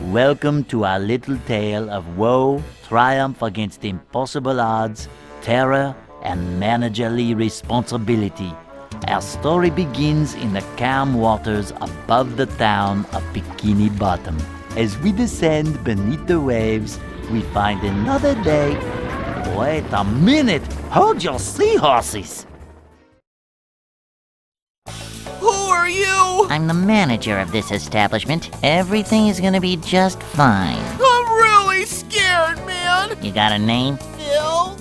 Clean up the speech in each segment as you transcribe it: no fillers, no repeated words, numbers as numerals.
Welcome to our little tale of woe, triumph against impossible odds, terror, and managerly responsibility. Our story begins in the calm waters above the town of Bikini Bottom. As we descend beneath the waves, we find another day. Wait a minute! Hold your seahorses! Who are you? I'm the manager of this establishment. Everything is gonna be just fine. I'm really scared, man. You got a name? Phil?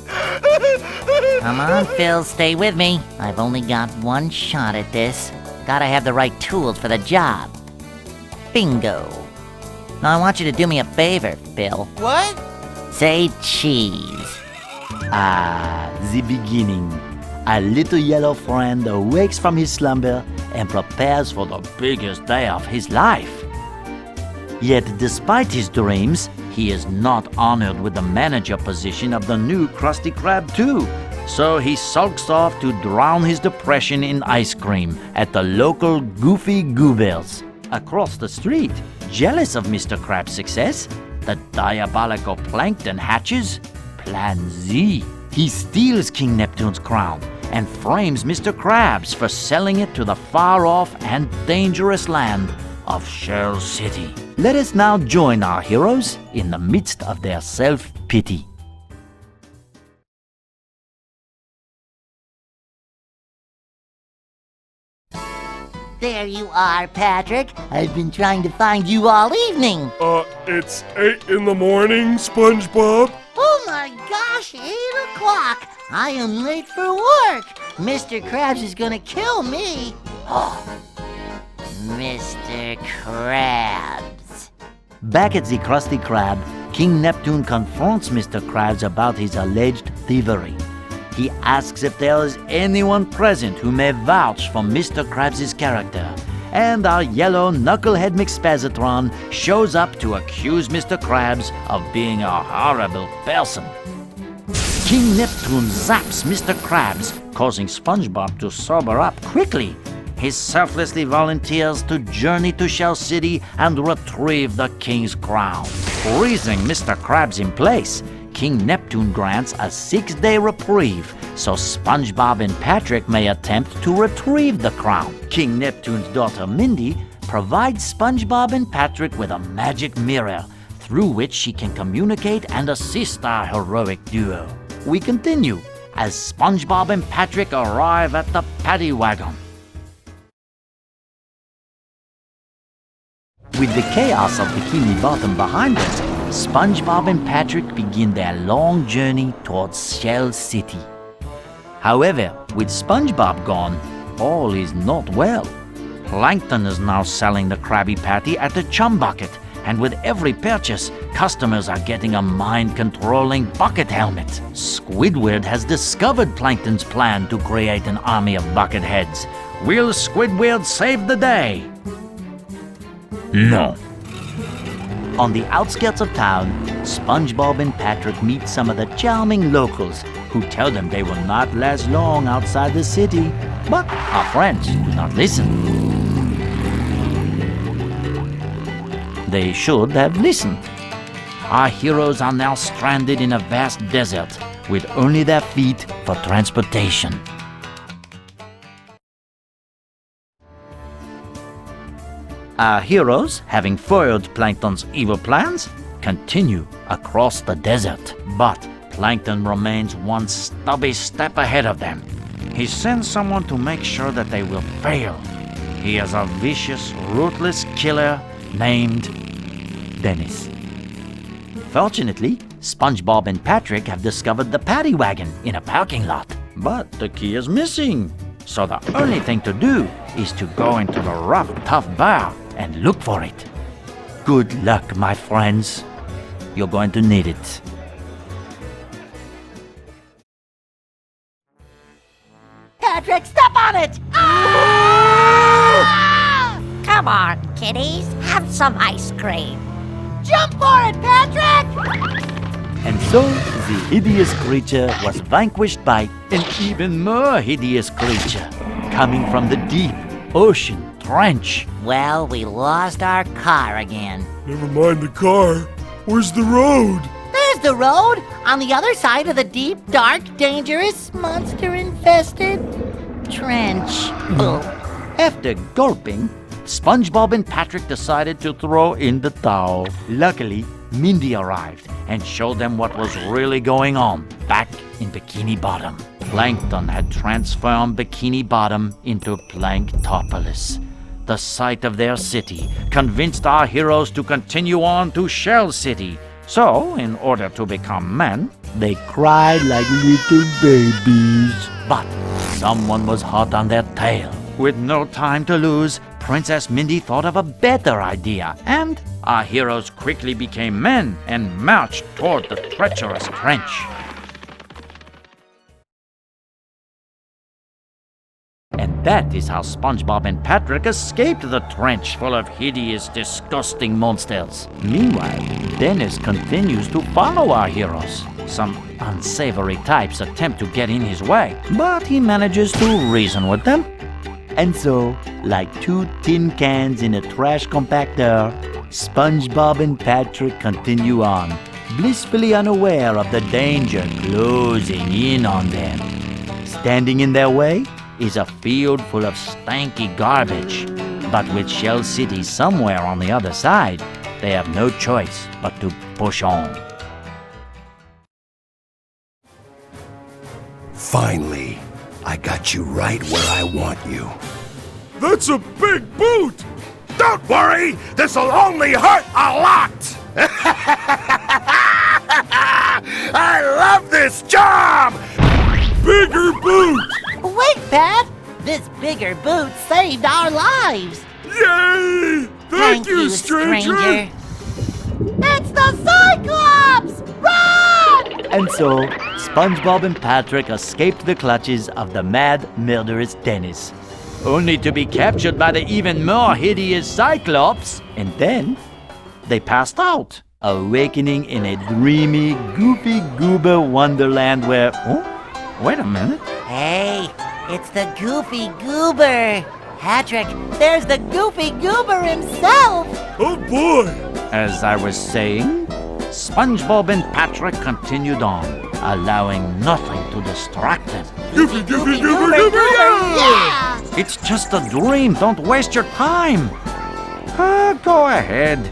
Come on, Phil, stay with me. I've only got one shot at this. Gotta have the right tools for the job. Bingo. Now I want you to do me a favor, Phil. What? Say cheese. The beginning. A little yellow friend awakes from his slumber and prepares for the biggest day of his life. Yet despite his dreams, he is not honored with the manager position of the new Krusty Krab 2. So he sulks off to drown his depression in ice cream at the local Goofy Goobers. Across the street, jealous of Mr. Krab's success, the diabolical Plankton hatches Plan Z. He steals King Neptune's crown and frames Mr. Krabs for selling it to the far-off and dangerous land of Shell City. Let us now join our heroes in the midst of their self-pity. There you are, Patrick. I've been trying to find you all evening. It's 8 in the morning, SpongeBob. Oh my gosh, 8 o'clock. I am late for work. Mr. Krabs is gonna kill me. Oh, Mr. Krabs. Back at the Krusty Krab, King Neptune confronts Mr. Krabs about his alleged thievery. He asks if there is anyone present who may vouch for Mr. Krabs' character, and our yellow knucklehead McSpazatron shows up to accuse Mr. Krabs of being a horrible person. King Neptune zaps Mr. Krabs, causing SpongeBob to sober up quickly. He selflessly volunteers to journey to Shell City and retrieve the king's crown. Freezing Mr. Krabs in place, King Neptune grants a 6-day reprieve so SpongeBob and Patrick may attempt to retrieve the crown. King Neptune's daughter Mindy provides SpongeBob and Patrick with a magic mirror through which she can communicate and assist our heroic duo. We continue as SpongeBob and Patrick arrive at the paddy wagon. With the chaos of Bikini Bottom behind them, SpongeBob and Patrick begin their long journey towards Shell City. However, with SpongeBob gone, all is not well. Plankton is now selling the Krabby Patty at the Chum Bucket, and with every purchase, customers are getting a mind-controlling bucket helmet. Squidward has discovered Plankton's plan to create an army of bucket heads. Will Squidward save the day? No. On the outskirts of town, SpongeBob and Patrick meet some of the charming locals who tell them they will not last long outside the city. But our friends do not listen. They should have listened. Our heroes are now stranded in a vast desert with only their feet for transportation. Our heroes, having foiled Plankton's evil plans, continue across the desert. But Plankton remains one stubby step ahead of them. He sends someone to make sure that they will fail. He is a vicious, ruthless killer named Dennis. Fortunately, SpongeBob and Patrick have discovered the paddy wagon in a parking lot. But the key is missing. So the only thing to do is to go into the rough, tough bar and look for it. Good luck, my friends. You're going to need it. Patrick, step on it! Ah! Come on, kiddies, have some ice cream. Jump for it, Patrick! And so, the hideous creature was vanquished by an even more hideous creature coming from the deep ocean trench. Well, we lost our car again. Never mind the car. Where's the road? There's the road, on the other side of the deep, dark, dangerous, monster-infested trench. After gulping, SpongeBob and Patrick decided to throw in the towel. Luckily, Mindy arrived and showed them what was really going on back in Bikini Bottom. Plankton had transformed Bikini Bottom into Planktopolis. The sight of their city convinced our heroes to continue on to Shell City. So, in order to become men, they cried like little babies. But someone was hot on their tail. With no time to lose, Princess Mindy thought of a better idea, and our heroes quickly became men and marched toward the treacherous trench. And that is how SpongeBob and Patrick escaped the trench full of hideous, disgusting monsters. Meanwhile, Dennis continues to follow our heroes. Some unsavory types attempt to get in his way, but he manages to reason with them. And so, like two tin cans in a trash compactor, SpongeBob and Patrick continue on, blissfully unaware of the danger closing in on them. Standing in their way is a field full of stanky garbage, but with Shell City somewhere on the other side, they have no choice but to push on. Finally, I got you right where I want you. That's a big boot! Don't worry, this'll only hurt a lot! I love this job! Bigger boot! Wait, Pat! This bigger boot saved our lives! Yay! Thank you, stranger! It's the Cyclops! Run! And so, SpongeBob and Patrick escaped the clutches of the mad, murderous Dennis, only to be captured by the even more hideous Cyclops. And then, they passed out, awakening in a dreamy, goofy goober wonderland where... Oh, wait a minute. Hey, it's the Goofy Goober! Patrick, there's the Goofy Goober himself! Oh boy! As I was saying, SpongeBob and Patrick continued on, allowing nothing to distract them. Goofy, goofy, goober, goober, yeah! It's just a dream. Don't waste your time. Go ahead.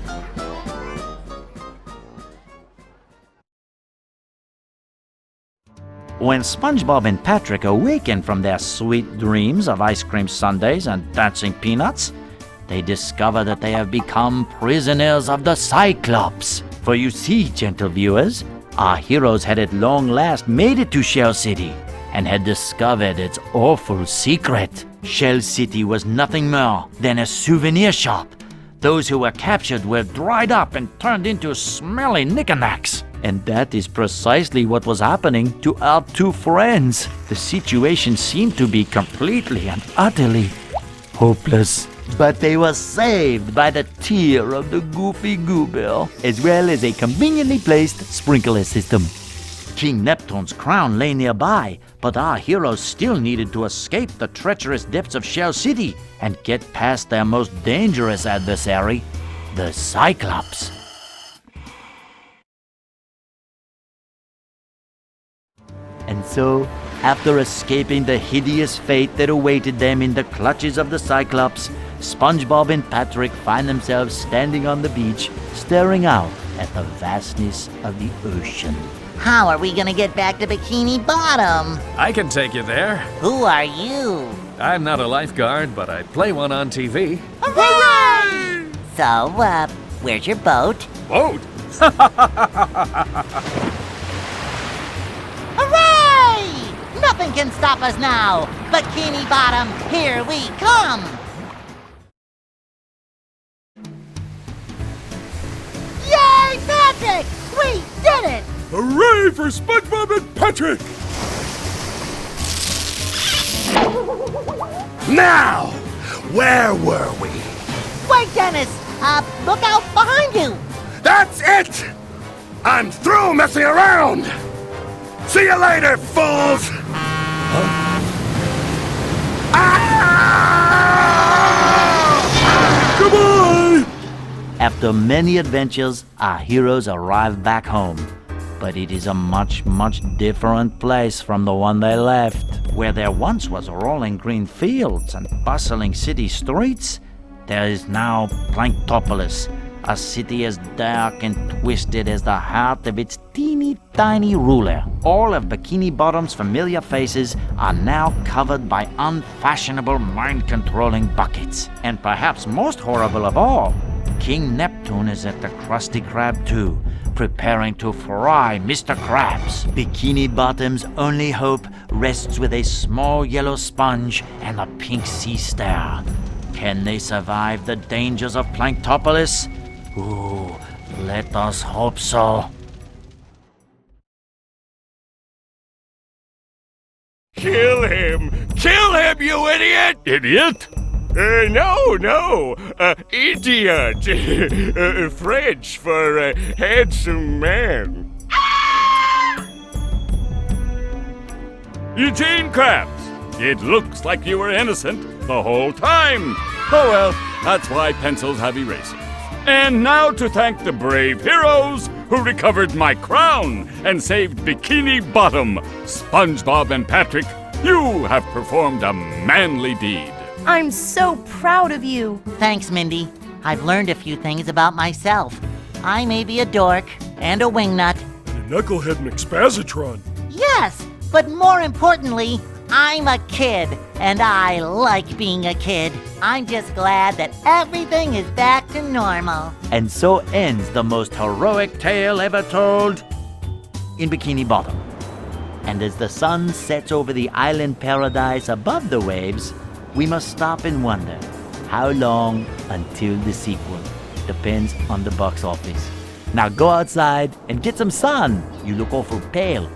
When SpongeBob and Patrick awakened from their sweet dreams of ice cream sundaes and dancing peanuts, they discover that they have become prisoners of the Cyclops. For you see, gentle viewers, our heroes had at long last made it to Shell City and had discovered its awful secret. Shell City was nothing more than a souvenir shop. Those who were captured were dried up and turned into smelly knickknacks. And that is precisely what was happening to our two friends. The situation seemed to be completely and utterly hopeless. But they were saved by the tear of the Goofy Goober, as well as a conveniently placed sprinkler system. King Neptune's crown lay nearby, but our heroes still needed to escape the treacherous depths of Shell City and get past their most dangerous adversary, the Cyclops. And so, after escaping the hideous fate that awaited them in the clutches of the Cyclops, SpongeBob and Patrick find themselves standing on the beach, staring out at the vastness of the ocean. How are we gonna get back to Bikini Bottom? I can take you there. Who are you? I'm not a lifeguard, but I play one on TV. Hooray! So, where's your boat? Boat? Hooray! Nothing can stop us now! Bikini Bottom, here we come! Yay, Patrick! We did it! Hooray for SpongeBob and Patrick! Now, where were we? Wait, Dennis! Look out behind you! That's it! I'm through messing around! See you later, fools! Huh? Ah! After many adventures, our heroes arrive back home. But it is a much, much different place from the one they left. Where there once was rolling green fields and bustling city streets, there is now Planktopolis, a city as dark and twisted as the heart of its teeny tiny ruler. All of Bikini Bottom's familiar faces are now covered by unfashionable mind-controlling buckets. And perhaps most horrible of all, King Neptune is at the Krusty Krab too, preparing to fry Mr. Krabs. Bikini Bottom's only hope rests with a small yellow sponge and a pink sea star. Can they survive the dangers of Planktopolis? Ooh, let us hope so. Kill him! Kill him, you idiot! Idiot? No, idiot. French for handsome man. Eugene Krabs, it looks like you were innocent the whole time. Oh well, that's why pencils have erasers. And now to thank the brave heroes who recovered my crown and saved Bikini Bottom, SpongeBob and Patrick, you have performed a manly deed. I'm so proud of you. Thanks, Mindy. I've learned a few things about myself. I may be a dork and a wingnut. And a knucklehead McSpazitron. Yes, but more importantly, I'm a kid, and I like being a kid. I'm just glad that everything is back to normal. And so ends the most heroic tale ever told in Bikini Bottom. And as the sun sets over the island paradise above the waves, we must stop and wonder, how long until the sequel? Depends on the box office. Now go outside and get some sun. You look awful pale.